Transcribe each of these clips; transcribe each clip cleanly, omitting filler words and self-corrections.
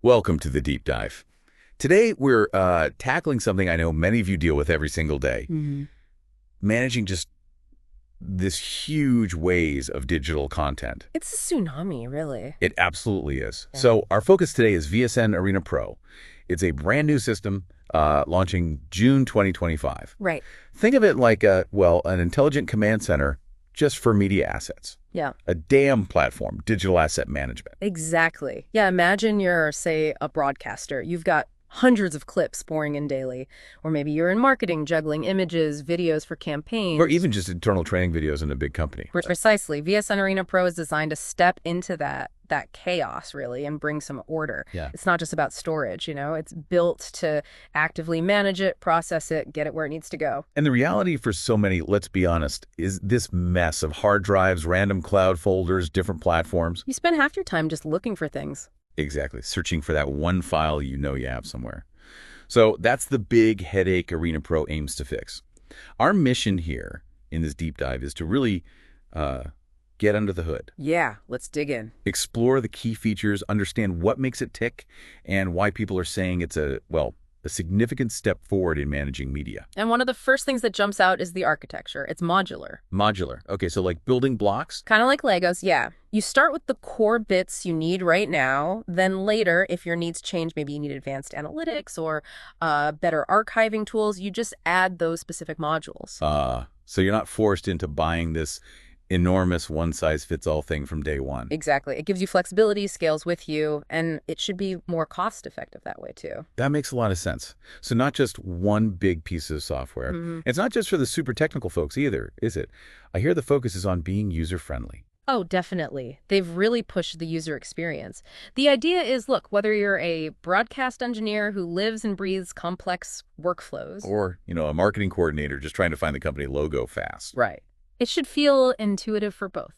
Welcome to the deep dive. Today, we're tackling something I know many of you deal with every single day, managing just this huge waves of digital content. It's a tsunami, really. It absolutely is. Yeah. So our focus today is VSN Arena Pro. It's a brand new system launching June 2025. Right. Think of it like an intelligent command center just for media assets. Yeah. A DAM platform, digital asset management. Exactly. Yeah, imagine you're, say, a broadcaster. You've got hundreds of clips pouring in daily. Or maybe you're in marketing, juggling images, videos for campaigns. Or even just internal training videos in a big company. Precisely. VSN Arena Pro is designed to step into that chaos, really, and bring some order. Yeah. It's not just about storage, it's built to actively manage it, process it, get it where it needs to go. And the reality for so many, let's be honest, is this mess of hard drives, random cloud folders, different platforms. You spend half your time just looking for things. Exactly. Searching for that one file you know you have somewhere. So that's the big headache Arena Pro aims to fix. Our mission here in this deep dive is to really get under the hood. Yeah, let's dig in. Explore the key features, understand what makes it tick, and why people are saying it's a significant step forward in managing media. And one of the first things that jumps out is the architecture. It's modular. Modular. Okay, so like building blocks? Kind of like Legos, yeah. You start with the core bits you need right now. Then later, if your needs change, maybe you need advanced analytics or better archiving tools, you just add those specific modules. So you're not forced into buying this enormous one-size-fits-all thing from day one. Exactly. It gives you flexibility, scales with you, and it should be more cost-effective that way, too. That makes a lot of sense. So not just one big piece of software. It's not just for the super technical folks either, is it? I hear the focus is on being user-friendly. Oh, definitely. They've really pushed the user experience. The idea is, look, whether you're a broadcast engineer who lives and breathes complex workflows, Or, a marketing coordinator just trying to find the company logo fast. right. It should feel intuitive for both.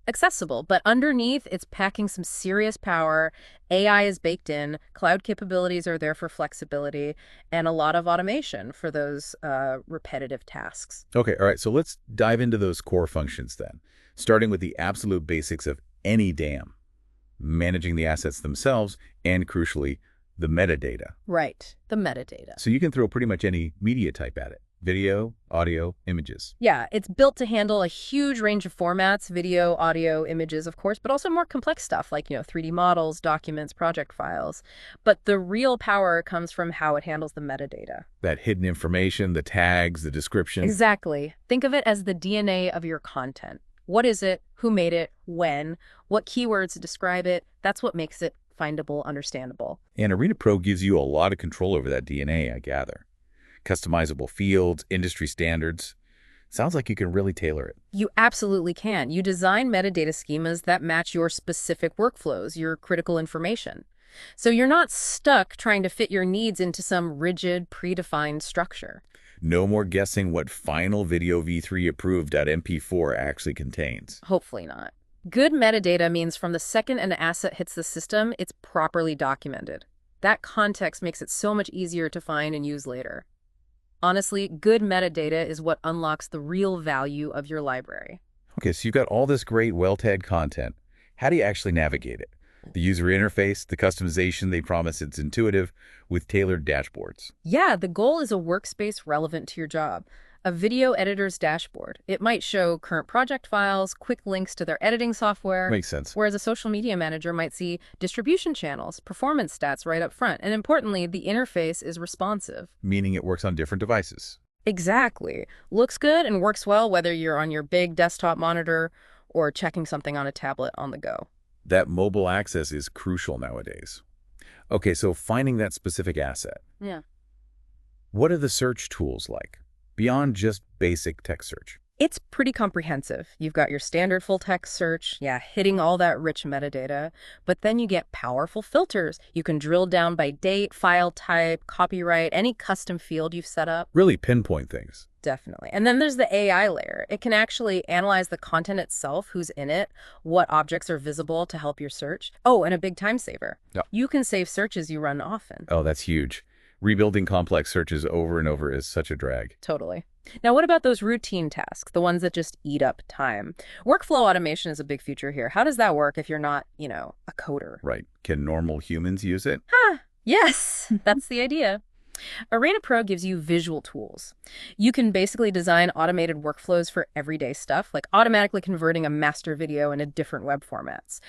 Accessible, but underneath, it's packing some serious power. AI is baked in, cloud capabilities are there for flexibility, and a lot of automation for those repetitive tasks. Okay, all right, so let's dive into those core functions then, starting with the absolute basics of any DAM, managing the assets themselves, and crucially, the metadata. Right, the metadata. So you can throw pretty much any media type at it. Video, audio, images. Yeah, it's built to handle a huge range of formats, video, audio, images, of course, but also more complex stuff like, 3D models, documents, project files. But the real power comes from how it handles the metadata. That hidden information, the tags, the description. Exactly. Think of it as the DNA of your content. What is it? Who made it? When? What keywords describe it? That's what makes it findable, understandable. And Arena Pro gives you a lot of control over that DNA, I gather. Customizable fields, industry standards. Sounds like you can really tailor it. You absolutely can. You design metadata schemas that match your specific workflows, your critical information. So you're not stuck trying to fit your needs into some rigid, predefined structure. No more guessing what final video v3 approved.mp4 actually contains. Hopefully not. Good metadata means from the second an asset hits the system, it's properly documented. That context makes it so much easier to find and use later. Honestly, good metadata is what unlocks the real value of your library. Okay, so you've got all this great, well-tagged content. How do you actually navigate it? The user interface, the customization, they promise it's intuitive with tailored dashboards. Yeah, the goal is a workspace relevant to your job. A video editor's dashboard. It might show current project files, quick links to their editing software. Makes sense. Whereas a social media manager might see distribution channels, performance stats right up front. And importantly, the interface is responsive. Meaning it works on different devices. Exactly. Looks good and works well whether you're on your big desktop monitor or checking something on a tablet on the go. That mobile access is crucial nowadays. Okay, so finding that specific asset. Yeah. What are the search tools like? Beyond just basic text search. It's pretty comprehensive. You've got your standard full text search, hitting all that rich metadata, but then you get powerful filters. You can drill down by date, file type, copyright, any custom field you've set up. Really pinpoint things. Definitely. And then there's the AI layer. It can actually analyze the content itself, who's in it, what objects are visible to help your search. Oh, and a big time saver. Yeah. You can save searches you run often. Oh, that's huge. Rebuilding complex searches over and over is such a drag. Totally. Now, what about those routine tasks, the ones that just eat up time? Workflow automation is a big feature here. How does that work if you're not, a coder? Right. Can normal humans use it? Yes, that's the idea. Arena Pro gives you visual tools. You can basically design automated workflows for everyday stuff, like automatically converting a master video into different web formats.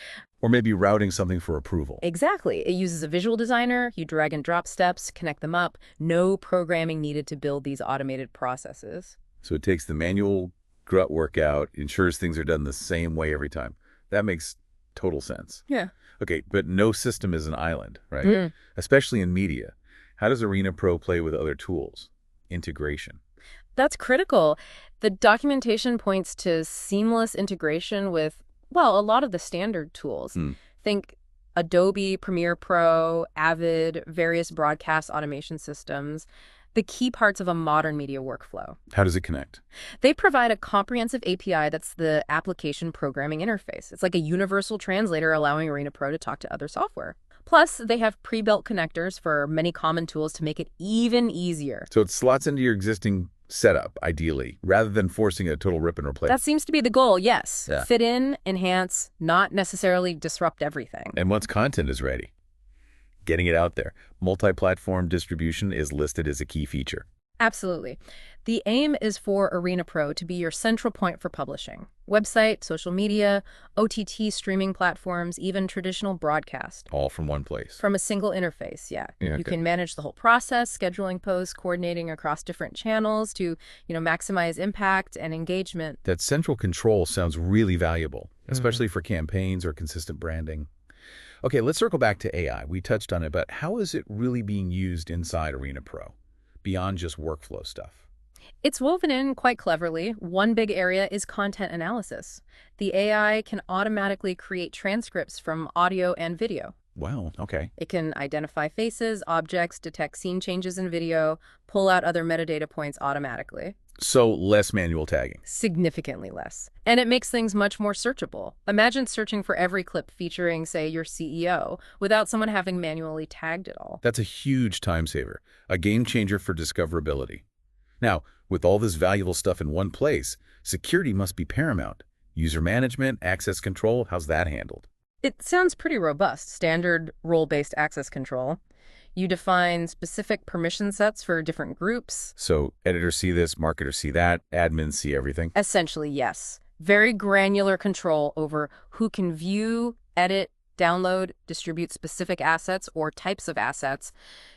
Or maybe routing something for approval. Exactly. It uses a visual designer. You drag and drop steps, connect them up. No programming needed to build these automated processes. So it takes the manual grunt work out, ensures things are done the same way every time. That makes total sense. Yeah. Okay, but no system is an island, right? Mm. Especially in media. How does Arena Pro play with other tools? Integration. That's critical. The documentation points to seamless integration with, well, a lot of the standard tools. Think Adobe Premiere Pro, Avid, various broadcast automation systems, the key parts of a modern media workflow. How does it connect? They provide a comprehensive API that's the application programming interface. It's like a universal translator allowing Arena Pro to talk to other software. Plus, they have pre-built connectors for many common tools to make it even easier. So it slots into your existing setup, ideally, rather than forcing a total rip and replace. That seems to be the goal, yes. Yeah. Fit in, enhance, not necessarily disrupt everything. And once content is ready, getting it out there. Multi-platform distribution is listed as a key feature. Absolutely. The aim is for Arena Pro to be your central point for publishing. Website, social media, OTT streaming platforms, even traditional broadcast. All from one place. From a single interface, yeah. Yeah, You okay. can manage the whole process, scheduling posts, coordinating across different channels to, maximize impact and engagement. That central control sounds really valuable, especially for campaigns or consistent branding. Okay, let's circle back to AI. We touched on it, but how is it really being used inside Arena Pro, beyond just workflow stuff? It's woven in quite cleverly. One big area is content analysis. The AI can automatically create transcripts from audio and video. Wow, okay. It can identify faces, objects, detect scene changes in video, pull out other metadata points automatically. So less manual tagging. Significantly less. And it makes things much more searchable. Imagine searching for every clip featuring, say, your CEO without someone having manually tagged it all. That's a huge time saver, a game changer for discoverability. Now, with all this valuable stuff in one place, security must be paramount. User management, access control, how's that handled? It sounds pretty robust. Standard role-based access control. You define specific permission sets for different groups. So editors see this, marketers see that, admins see everything. Essentially, yes. Very granular control over who can view, edit, download, distribute specific assets or types of assets,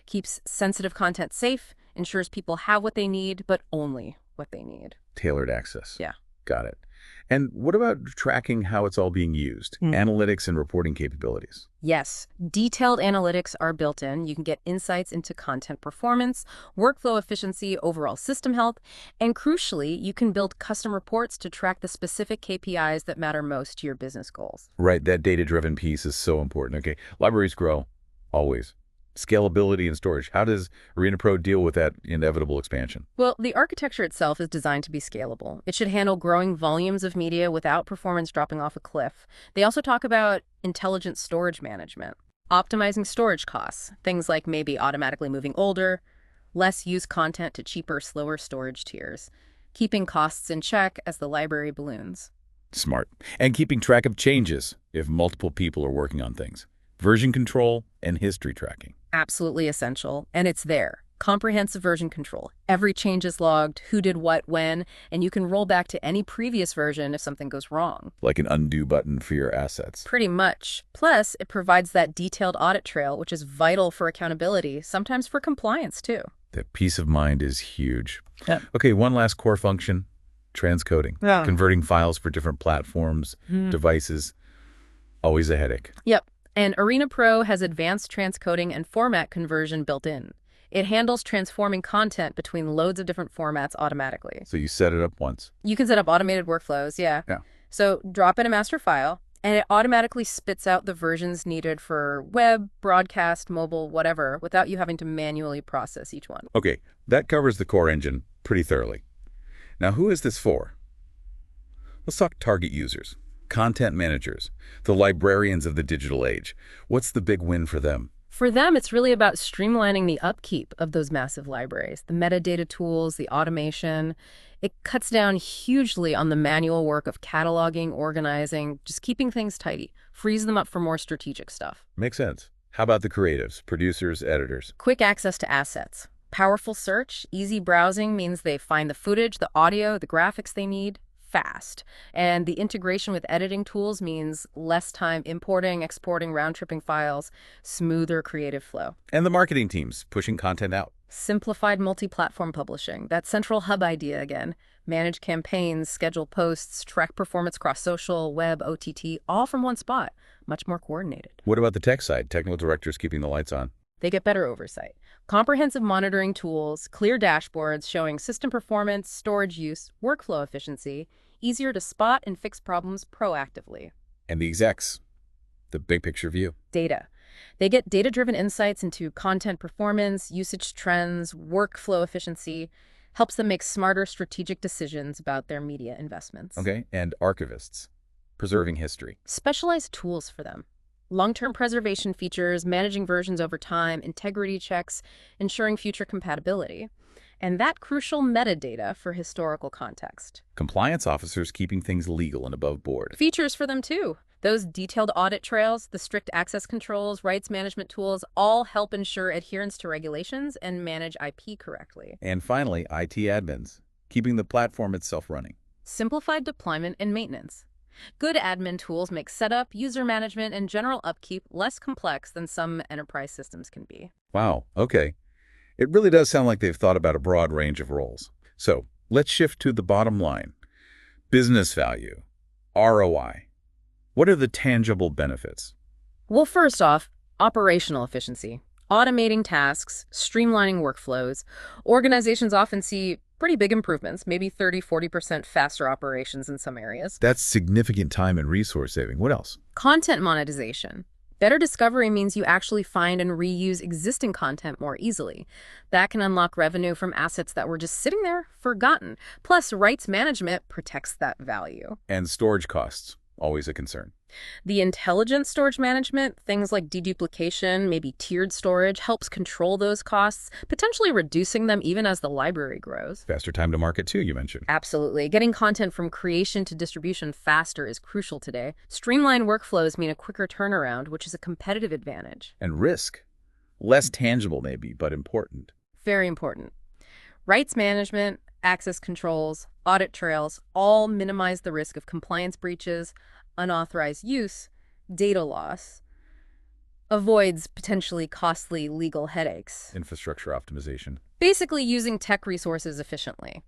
keeps sensitive content safe, ensures people have what they need, but only what they need. Tailored access. Yeah. Got it. And what about tracking how it's all being used? Analytics and reporting capabilities. Yes, detailed analytics are built in. You can get insights into content performance, workflow efficiency, overall system health, and crucially, you can build custom reports to track the specific KPIs that matter most to your business goals. Right, that data-driven piece is so important. Okay, libraries grow, always. Scalability and storage. How does Arena Pro deal with that inevitable expansion? Well, the architecture itself is designed to be scalable. It should handle growing volumes of media without performance dropping off a cliff. They also talk about intelligent storage management, optimizing storage costs, things like maybe automatically moving older, less used content to cheaper, slower storage tiers, keeping costs in check as the library balloons. Smart. And keeping track of changes if multiple people are working on things. Version control and history tracking. Absolutely essential, and it's there. Comprehensive version control. Every change is logged, who did what, when, and you can roll back to any previous version if something goes wrong. Like an undo button for your assets. Pretty much. Plus, it provides that detailed audit trail, which is vital for accountability, sometimes for compliance, too. That peace of mind is huge. Yeah. Okay, one last core function, transcoding. Yeah. Converting files for different platforms, devices. Always a headache. Yep. And Arena Pro has advanced transcoding and format conversion built in. It handles transforming content between loads of different formats automatically. So you set it up once. You can set up automated workflows, yeah. So drop in a master file, and it automatically spits out the versions needed for web, broadcast, mobile, whatever, without you having to manually process each one. Okay, that covers the core engine pretty thoroughly. Now, who is this for? Let's talk target users. Content managers, the librarians of the digital age. What's the big win for them? For them, it's really about streamlining the upkeep of those massive libraries, the metadata tools, the automation. It cuts down hugely on the manual work of cataloging, organizing, just keeping things tidy, frees them up for more strategic stuff. Makes sense. How about the creatives, producers, editors? Quick access to assets. Powerful search, easy browsing means they find the footage, the audio, the graphics they need fast. And the integration with editing tools means less time importing, exporting, round-tripping files, smoother creative flow. And the marketing teams pushing content out. Simplified multi-platform publishing, that central hub idea again. Manage campaigns, schedule posts, track performance across social, web, OTT, all from one spot. Much more coordinated. What about the tech side? Technical directors keeping the lights on. They get better oversight. Comprehensive monitoring tools, clear dashboards showing system performance, storage use, workflow efficiency, easier to spot and fix problems proactively. And the execs, the big picture view. Data. They get data-driven insights into content performance, usage trends, workflow efficiency, helps them make smarter strategic decisions about their media investments. Okay, and archivists, preserving history. Specialized tools for them. Long-term preservation features, managing versions over time, integrity checks, ensuring future compatibility. And that crucial metadata for historical context. Compliance officers keeping things legal and above board. Features for them too. Those detailed audit trails, the strict access controls, rights management tools all help ensure adherence to regulations and manage IP correctly. And finally, IT admins, keeping the platform itself running. Simplified deployment and maintenance. Good admin tools make setup, user management, and general upkeep less complex than some enterprise systems can be. Wow, okay. It really does sound like they've thought about a broad range of roles. So let's shift to the bottom line. Business value, ROI. What are the tangible benefits? Well, first off, operational efficiency. Automating tasks, streamlining workflows. Organizations often see pretty big improvements, maybe 30–40% faster operations in some areas. That's significant time and resource saving. What else? Content monetization. Better discovery means you actually find and reuse existing content more easily. That can unlock revenue from assets that were just sitting there, forgotten. Plus, rights management protects that value. And storage costs, always a concern. The intelligent storage management, things like deduplication, maybe tiered storage, helps control those costs, potentially reducing them even as the library grows. Faster time to market too, you mentioned. Absolutely. Getting content from creation to distribution faster is crucial today. Streamlined workflows mean a quicker turnaround, which is a competitive advantage. And risk. Less tangible maybe, but important. Very important. Rights management, access controls, audit trails all minimize the risk of compliance breaches, unauthorized use, data loss, avoids potentially costly legal headaches. Infrastructure optimization. Basically using tech resources efficiently.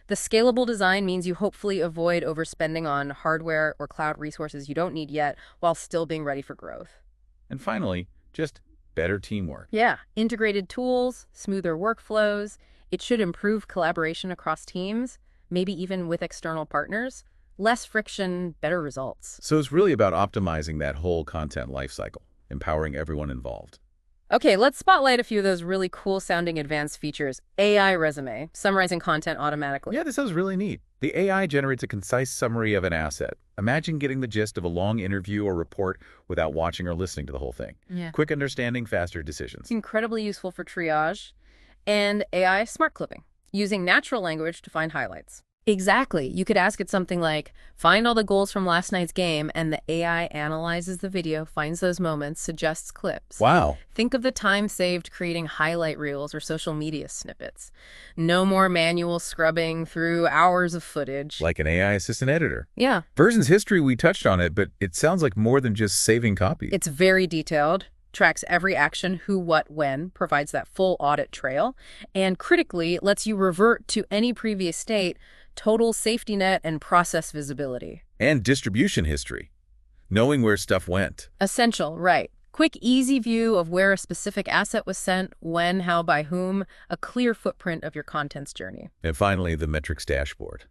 The scalable design means you hopefully avoid overspending on hardware or cloud resources you don't need yet while still being ready for growth. And finally, just better teamwork. Yeah, integrated tools, smoother workflows. It should improve collaboration across teams, maybe even with external partners. Less friction, better results. So it's really about optimizing that whole content lifecycle, empowering everyone involved. Okay, let's spotlight a few of those really cool-sounding advanced features. AI resume, summarizing content automatically. Yeah, this sounds really neat. The AI generates a concise summary of an asset. Imagine getting the gist of a long interview or report without watching or listening to the whole thing. Yeah. Quick understanding, faster decisions. It's incredibly useful for triage. And AI smart clipping, using natural language to find highlights. Exactly. You could ask it something like, find all the goals from last night's game, and the AI analyzes the video, finds those moments, suggests clips. Wow. Think of the time saved creating highlight reels or social media snippets. No more manual scrubbing through hours of footage. Like an AI assistant editor. Yeah. Versions history, we touched on it, but it sounds like more than just saving copies. It's very detailed. Tracks every action, who, what, when, provides that full audit trail, and critically, lets you revert to any previous state, total safety net, and process visibility. And distribution history. Knowing where stuff went. Essential, right. Quick, easy view of where a specific asset was sent, when, how, by whom, a clear footprint of your content's journey. And finally, the metrics dashboard.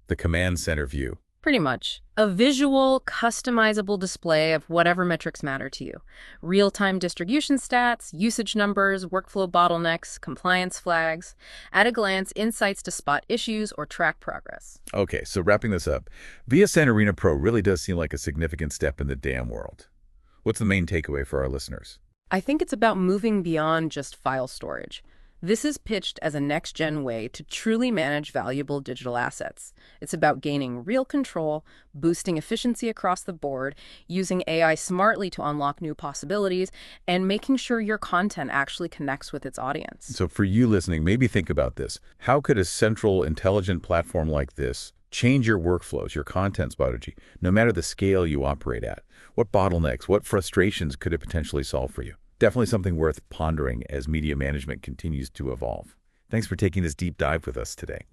The command center view. Pretty much. A visual, customizable display of whatever metrics matter to you. Real-time distribution stats, usage numbers, workflow bottlenecks, compliance flags. At a glance, insights to spot issues or track progress. Okay, so wrapping this up, VSN Arena Pro really does seem like a significant step in the DAM world. What's the main takeaway for our listeners? I think it's about moving beyond just file storage. This is pitched as a next-gen way to truly manage valuable digital assets. It's about gaining real control, boosting efficiency across the board, using AI smartly to unlock new possibilities, and making sure your content actually connects with its audience. So for you listening, maybe think about this. How could a central, intelligent platform like this change your workflows, your content strategy, no matter the scale you operate at? What bottlenecks, what frustrations could it potentially solve for you? Definitely something worth pondering as media management continues to evolve. Thanks for taking this deep dive with us today.